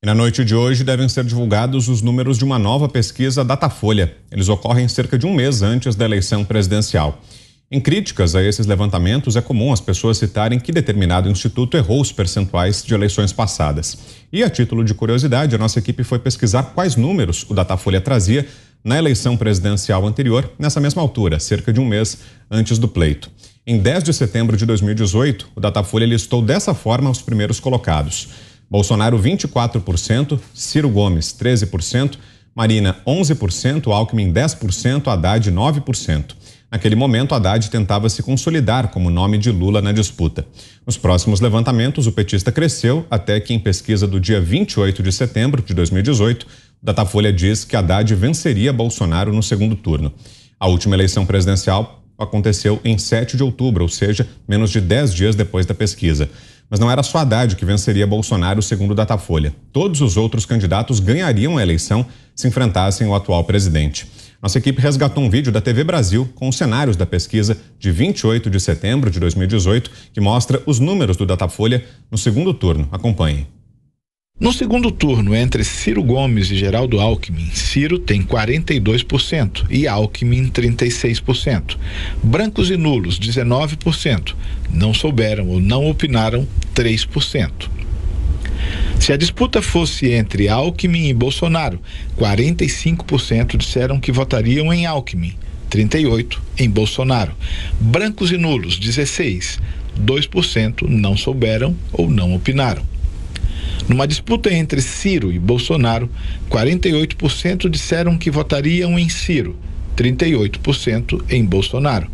Na noite de hoje devem ser divulgados os números de uma nova pesquisa Datafolha. Eles ocorrem cerca de um mês antes da eleição presidencial. Em críticas a esses levantamentos, é comum as pessoas citarem que determinado instituto errou os percentuais de eleições passadas. E a título de curiosidade, a nossa equipe foi pesquisar quais números o Datafolha trazia na eleição presidencial anterior, nessa mesma altura, cerca de um mês antes do pleito. Em 10 de setembro de 2018, o Datafolha listou dessa forma os primeiros colocados. Bolsonaro 24%, Ciro Gomes 13%, Marina 11%, Alckmin 10%, Haddad 9%. Naquele momento, Haddad tentava se consolidar como nome de Lula na disputa. Nos próximos levantamentos, o petista cresceu até que, em pesquisa do dia 28 de setembro de 2018, o Datafolha diz que Haddad venceria Bolsonaro no segundo turno. A última eleição presidencial aconteceu em 7 de outubro, ou seja, menos de 10 dias depois da pesquisa. Mas não era só Haddad que venceria Bolsonaro, segundo o Datafolha. Todos os outros candidatos ganhariam a eleição se enfrentassem o atual presidente. Nossa equipe resgatou um vídeo da TV Brasil com os cenários da pesquisa de 28 de setembro de 2018, que mostra os números do Datafolha no segundo turno. Acompanhem. No segundo turno, entre Ciro Gomes e Geraldo Alckmin, Ciro tem 42% e Alckmin 36%. Brancos e nulos, 19%. Não souberam ou não opinaram, 3%. Se a disputa fosse entre Alckmin e Bolsonaro, 45% disseram que votariam em Alckmin, 38% em Bolsonaro. Brancos e nulos, 16%. 2% não souberam ou não opinaram. Numa disputa entre Ciro e Bolsonaro, 48% disseram que votariam em Ciro, 38% em Bolsonaro.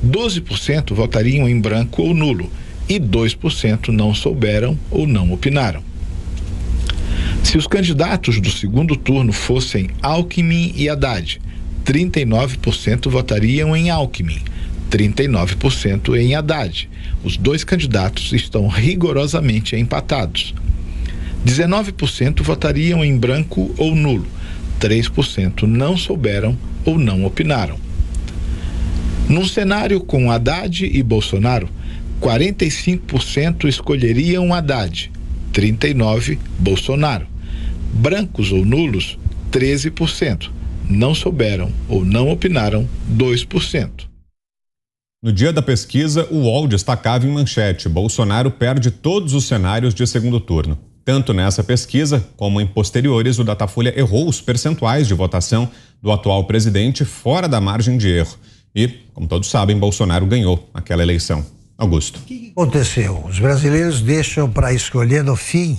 12% votariam em branco ou nulo e 2% não souberam ou não opinaram. Se os candidatos do segundo turno fossem Alckmin e Haddad, 39% votariam em Alckmin, 39% em Haddad. Os dois candidatos estão rigorosamente empatados. 19% votariam em branco ou nulo, 3% não souberam ou não opinaram. Num cenário com Haddad e Bolsonaro, 45% escolheriam Haddad, 39% Bolsonaro. Brancos ou nulos, 13%. Não souberam ou não opinaram, 2%. No dia da pesquisa, o UOL destacava em manchete: Bolsonaro perde todos os cenários de segundo turno. Tanto nessa pesquisa, como em posteriores, o Datafolha errou os percentuais de votação do atual presidente fora da margem de erro. E, como todos sabem, Bolsonaro ganhou aquela eleição. Augusto. O que aconteceu? Os brasileiros deixam para escolher no fim,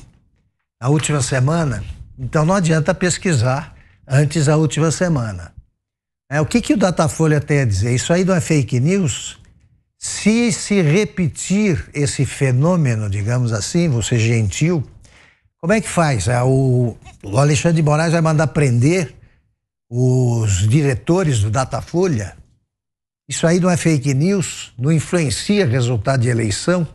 na última semana, então não adianta pesquisar antes da última semana. O que o Datafolha tem a dizer? Isso aí não é fake news? Se repetir esse fenômeno, digamos assim, vou ser gentil, como é que faz? O Alexandre de Moraes vai mandar prender os diretores do Datafolha? Isso aí não é fake news? Não influencia o resultado de eleição?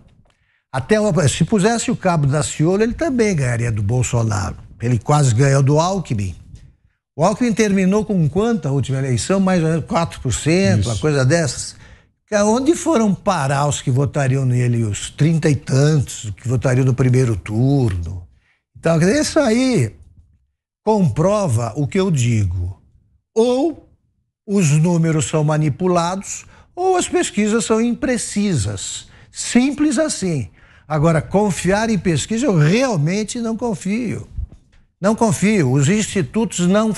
Até se pusesse o cabo da Ciolo, ele também ganharia do Bolsonaro. Ele quase ganhou do Alckmin. O Alckmin terminou com quanto a última eleição? Mais ou menos 4%, uma coisa dessas. Onde foram parar os que votariam nele, os 30 e tantos que votariam no primeiro turno? Então, isso aí comprova o que eu digo. Ou os números são manipulados, ou as pesquisas são imprecisas. Simples assim. Agora, confiar em pesquisa, eu realmente não confio. Não confio. Os institutos não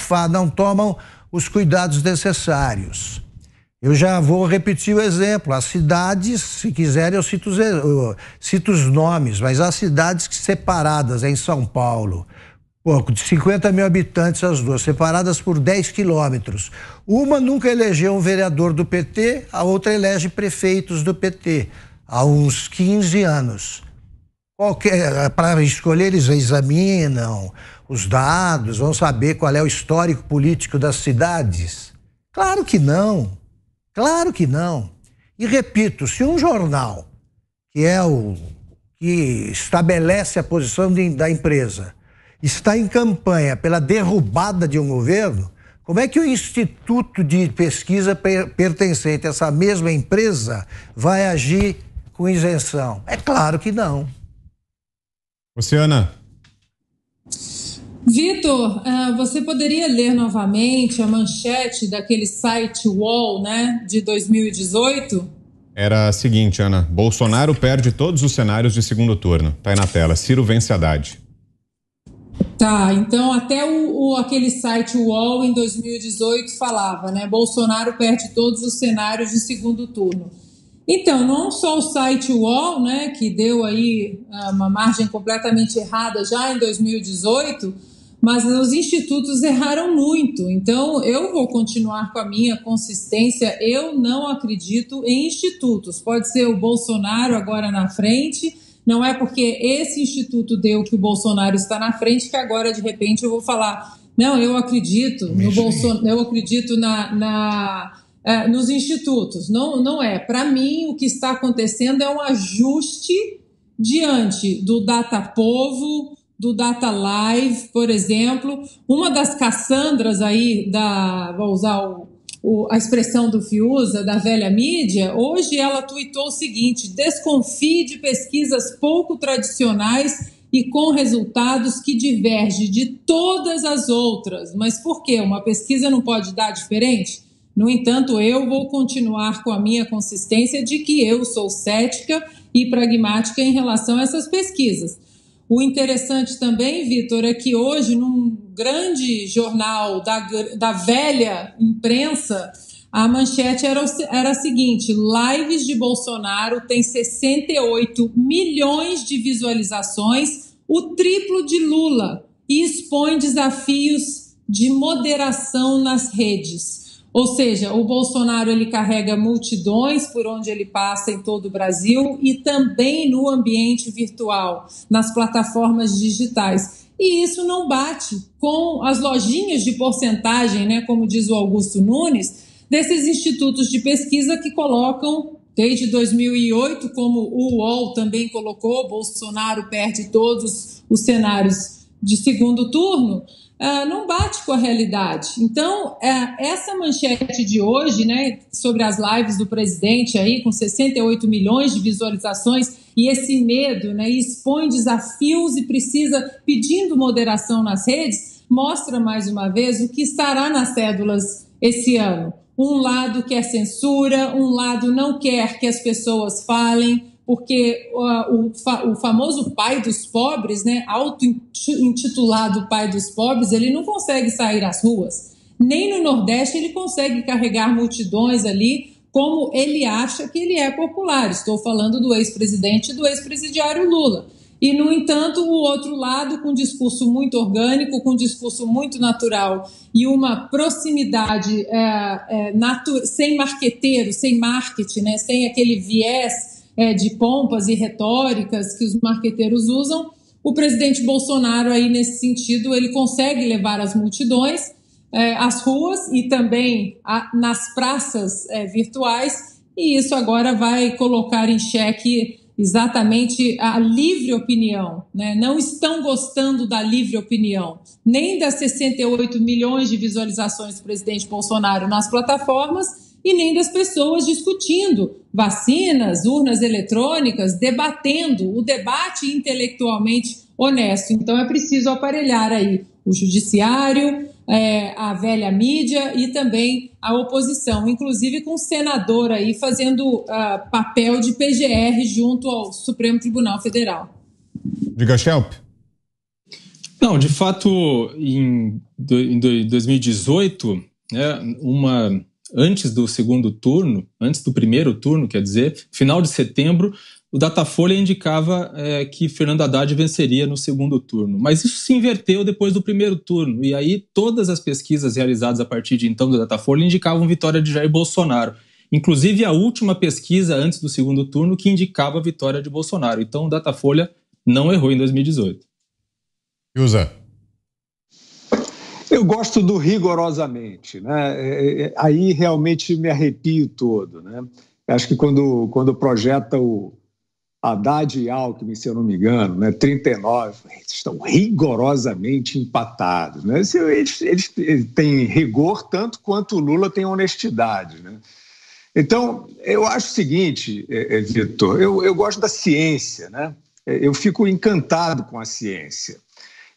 tomam os cuidados necessários. Eu já vou repetir o exemplo. As cidades, se quiserem, eu cito os nomes, mas as cidades separadas em São Paulo, de 50 mil habitantes as duas, separadas por 10 quilômetros. Uma nunca elegeu um vereador do PT, a outra elege prefeitos do PT, há uns 15 anos. Para escolher, eles examinam os dados, vão saber qual é o histórico político das cidades? Claro que não. Claro que não. E repito, se um jornal, que é o que estabelece a posição da empresa, está em campanha pela derrubada de um governo, como é que o instituto de pesquisa pertencente a essa mesma empresa vai agir com isenção? É claro que não. Luciana. Vitor, você poderia ler novamente a manchete daquele site UOL, né, de 2018? Era a seguinte, Ana: Bolsonaro perde todos os cenários de segundo turno. Tá aí na tela. Ciro vence Haddad. Tá, então até aquele site UOL em 2018 falava, né? Bolsonaro perde todos os cenários de segundo turno. Então, não só o site UOL, né, que deu aí uma margem completamente errada já em 2018, mas os institutos erraram muito. Então, eu vou continuar com a minha consistência. Eu não acredito em institutos. Pode ser o Bolsonaro agora na frente. Não é porque esse instituto deu que o Bolsonaro está na frente que agora, de repente, eu vou falar, não, eu acredito no Bolsonaro, eu acredito nos institutos. Não é. Para mim, o que está acontecendo é um ajuste diante do Datapovo, do Data Live, por exemplo. Uma das Cassandras aí, vou usar a expressão do Fiuza, da velha mídia, hoje ela tuitou o seguinte: desconfie de pesquisas pouco tradicionais e com resultados que divergem de todas as outras. Mas por quê? Uma pesquisa não pode dar diferente? No entanto, eu vou continuar com a minha consistência de que eu sou cética e pragmática em relação a essas pesquisas. O interessante também, Vitor, é que hoje, num grande jornal da velha imprensa, a manchete era a seguinte: lives de Bolsonaro tem 68 milhões de visualizações, o triplo de Lula, e expõe desafios de moderação nas redes. Ou seja, o Bolsonaro ele carrega multidões por onde ele passa em todo o Brasil e também no ambiente virtual, nas plataformas digitais. E isso não bate com as lojinhas de porcentagem, né, como diz o Augusto Nunes, desses institutos de pesquisa que colocam, desde 2008, como o UOL também colocou, Bolsonaro perde todos os cenários de segundo turno. Não bate com a realidade. Então, essa manchete de hoje, né, sobre as lives do presidente aí, com 68 milhões de visualizações, e esse medo, né, expõe desafios e precisa, pedindo moderação nas redes, mostra mais uma vez o que estará nas cédulas esse ano. Um lado quer censura, um lado não quer que as pessoas falem, porque o famoso pai dos pobres, né, auto-intitulado pai dos pobres, ele não consegue sair às ruas. Nem no Nordeste ele consegue carregar multidões ali como ele acha que ele é popular. Estou falando do ex-presidente e do ex-presidiário Lula. E, no entanto, o outro lado, com um discurso muito orgânico, com um discurso muito natural e uma proximidade sem marqueteiro, sem marketing, né, sem aquele viés de pompas e retóricas que os marqueteiros usam, o presidente Bolsonaro, aí, nesse sentido, ele consegue levar as multidões às ruas e também nas praças virtuais, e isso agora vai colocar em xeque exatamente a livre opinião, né? Não estão gostando da livre opinião, nem das 68 milhões de visualizações do presidente Bolsonaro nas plataformas, e nem das pessoas discutindo vacinas, urnas eletrônicas, debatendo o debate intelectualmente honesto. Então é preciso aparelhar aí o judiciário, a velha mídia e também a oposição, inclusive com o senador aí fazendo papel de PGR junto ao Supremo Tribunal Federal. Diga, Schelp. Não, de fato, em 2018, antes do segundo turno, antes do primeiro turno, quer dizer, final de setembro, o Datafolha indicava que Fernando Haddad venceria no segundo turno. Mas isso se inverteu depois do primeiro turno. E aí todas as pesquisas realizadas a partir de então do Datafolha indicavam vitória de Jair Bolsonaro. Inclusive a última pesquisa antes do segundo turno que indicava a vitória de Bolsonaro. Então o Datafolha não errou em 2018. Fiuza. Eu gosto do rigorosamente, né? Aí realmente me arrepio todo, né? Acho que quando projeta o Haddad e Alckmin, se eu não me engano, né, 39, estão rigorosamente empatados, né? Eles têm rigor tanto quanto o Lula tem honestidade, né? Então, eu acho o seguinte, Vitor, eu gosto da ciência, né? Eu fico encantado com a ciência.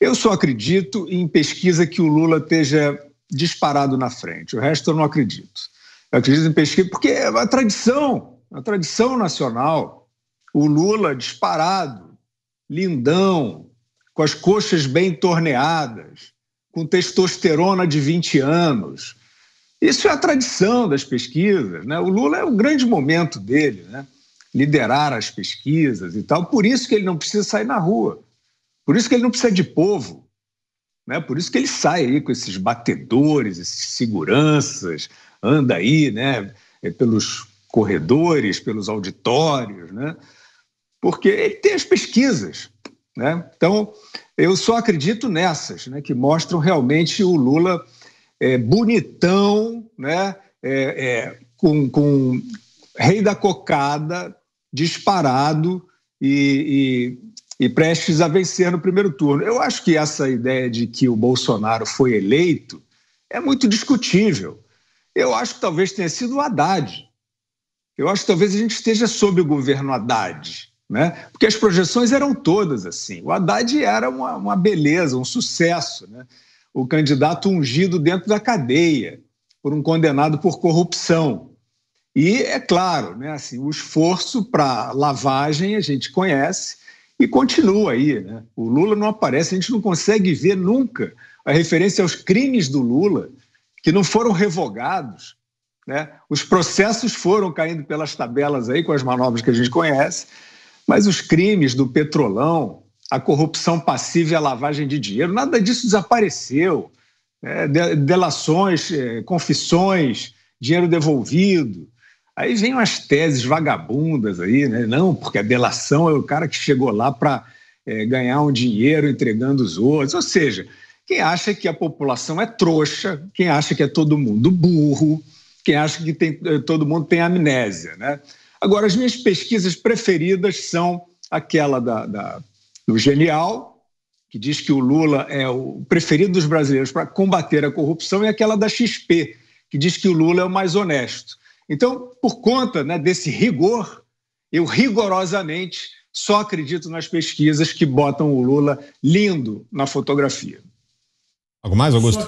Eu só acredito em pesquisa que o Lula esteja disparado na frente. O resto eu não acredito. Eu acredito em pesquisa porque é a tradição nacional. O Lula disparado, lindão, com as coxas bem torneadas, com testosterona de 20 anos. Isso é a tradição das pesquisas, né? O Lula é o grande momento dele, né? Liderar as pesquisas e tal. Por isso que ele não precisa sair na rua. Por isso que ele não precisa de povo, né? Por isso que ele sai aí com esses batedores, esses seguranças, anda aí, né? Pelos corredores, pelos auditórios, né? Porque ele tem as pesquisas, né? Então, eu só acredito nessas, né? Que mostram realmente o Lula bonitão, né? Com rei da cocada, disparado e prestes a vencer no primeiro turno. Eu acho que essa ideia de que o Bolsonaro foi eleito é muito discutível. Eu acho que talvez tenha sido o Haddad. Eu acho que talvez a gente esteja sob o governo Haddad, né? Porque as projeções eram todas assim. O Haddad era uma beleza, um sucesso, né? O candidato ungido dentro da cadeia por um condenado por corrupção. E, é claro, né, assim, o esforço para lavagem a gente conhece e continua aí, né? O Lula não aparece, a gente não consegue ver nunca a referência aos crimes do Lula, que não foram revogados, né? Os processos foram caindo pelas tabelas aí com as manobras que a gente conhece, mas os crimes do Petrolão, a corrupção passiva e a lavagem de dinheiro, nada disso desapareceu. Delações, confissões, dinheiro devolvido. Aí vem umas teses vagabundas aí, né? Não, porque a delação é o cara que chegou lá para ganhar um dinheiro entregando os outros. Ou seja, quem acha que a população é trouxa, quem acha que é todo mundo burro, quem acha que todo mundo tem amnésia, né? Agora, as minhas pesquisas preferidas são aquela do Genial, que diz que o Lula é o preferido dos brasileiros para combater a corrupção, e aquela da XP, que diz que o Lula é o mais honesto. Então, por conta, né, desse rigor, eu rigorosamente só acredito nas pesquisas que botam o Lula lindo na fotografia. Algo mais, Augusto?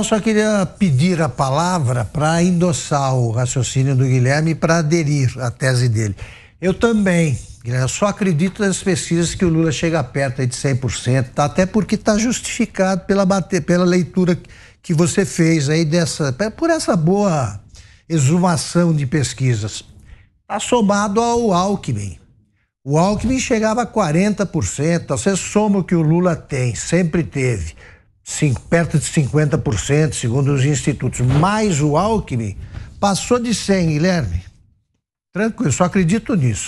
Só queria pedir a palavra para endossar o raciocínio do Guilherme e para aderir à tese dele. Eu também, Guilherme, só acredito nas pesquisas que o Lula chega perto aí de 100%, tá? Até porque está justificado pela leitura que você fez aí por essa boa exumação de pesquisas. Está somado ao Alckmin. O Alckmin chegava a 40%, você soma o que o Lula tem, sempre teve, perto de 50%, segundo os institutos, mais o Alckmin, passou de 100, Guilherme. Tranquilo, só acredito nisso.